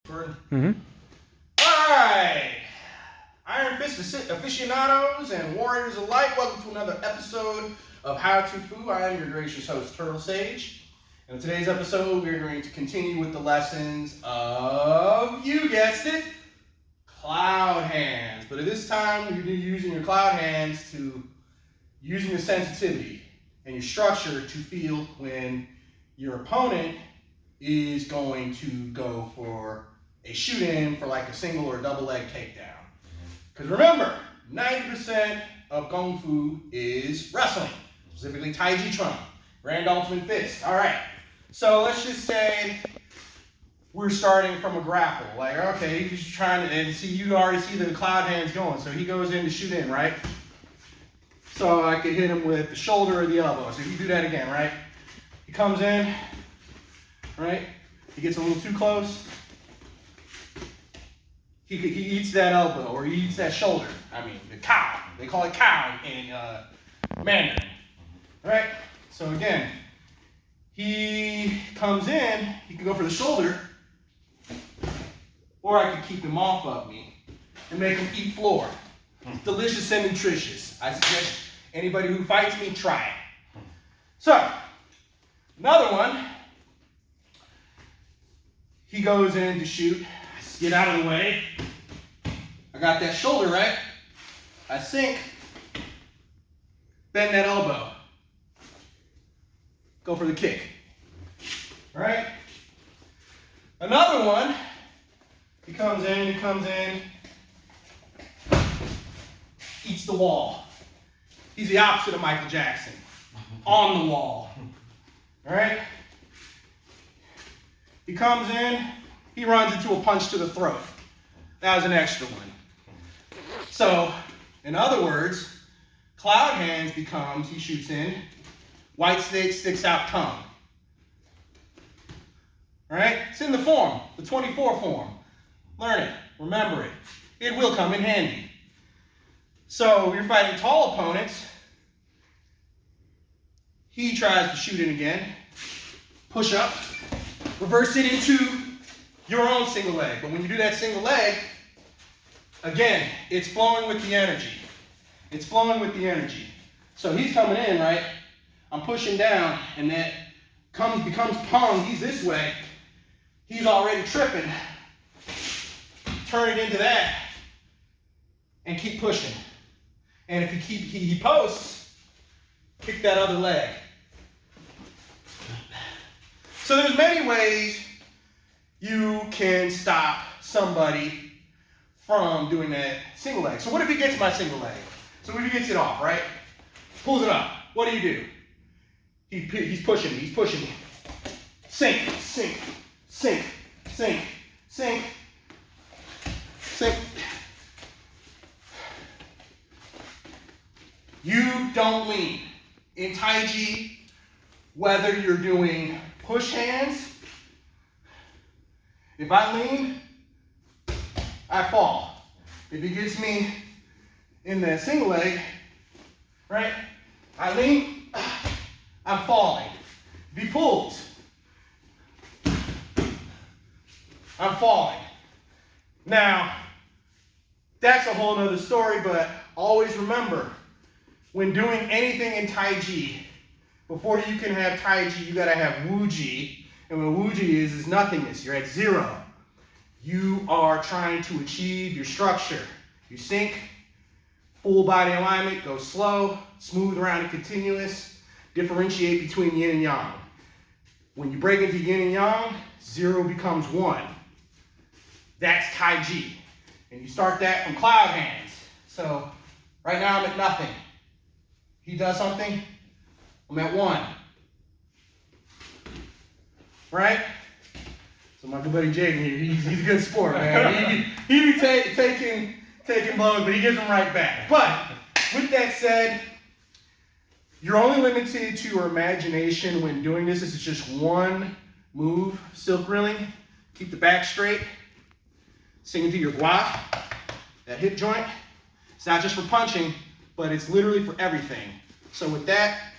Jordan? Mm-hmm. All right. Iron Fist aficionados and warriors alike, welcome to another episode of How to Fu. I am your gracious host, Turtle Sage. And in today's episode, we're going to continue with the lessons of, you guessed it, cloud hands. But at this time, you're using your cloud hands to using your sensitivity and your structure to feel when your opponent is going to go for a shoot-in for like a single or double leg takedown. Because remember, 90% of Kung Fu is wrestling, specifically Tai Chi Chuan, Grand Ultimate Fist. All right, so let's just say we're starting from a grapple. Like, okay, he's just trying to, and see, you already see the cloud hands going. So he goes in to shoot in, right? So I could hit him with the shoulder or the elbow. So if you do that again, right? He comes in, right? He gets a little too close. He eats that elbow or he eats that shoulder. I mean, the cow. They call it cow in Mandarin. Right? So again, he comes in, he can go for the shoulder, or I could keep him off of me and make him eat floor. Delicious and nutritious. I suggest anybody who fights me, try it. So, another one, he goes in to shoot. Get out of the way. I got that shoulder, right? I sink. Bend that elbow. Go for the kick. All right? Another one, he comes in, eats the wall. He's the opposite of Michael Jackson. On the wall. All right? He comes in, he runs into a punch to the throat. That was an extra one. So, in other words, cloud hands becomes, he shoots in, white snake sticks out tongue. All right? It's in the form, the 24 form. Learn it, remember it. It will come in handy. So, you're fighting tall opponents. He tries to shoot in again. Push up. Reverse it into your own single leg. But when you do that single leg, again, it's flowing with the energy. It's flowing with the energy. So he's coming in, right? I'm pushing down, and that becomes pong. He's this way. He's already tripping. Turn it into that, and keep pushing. And if he posts, kick that other leg. So there's many ways you can stop somebody from doing that single leg. So what if he gets my single leg? So if he gets it off, right? Pulls it up. What do? He's pushing me. He's pushing me. Sink, sink, sink, sink, sink, sink. You don't lean. In Tai Chi, whether you're doing push hands, if I lean, I fall. If he gets me in the single leg, right, I lean, I'm falling. If he pulls, I'm falling. Now, that's a whole nother story, but always remember, when doing anything in Tai Chi, before you can have Tai Chi, you gotta have Wu Ji. And what Wu Ji is nothingness. You're at zero. You are trying to achieve your structure. You sink, full body alignment, go slow, smooth around and continuous, differentiate between yin and yang. When you break into yin and yang, 0 becomes 1. That's Tai Chi. And you start that from cloud hands. So right now I'm at nothing. He does something, I'm at 1. Right? So my good buddy Jaden here, he's a good sport, man. He be taking blows, but he gives them right back. But with that said, you're only limited to your imagination when doing this. This is just one move, silk reeling. Keep the back straight. Sink into your guap, that hip joint. It's not just for punching, but it's literally for everything. So with that,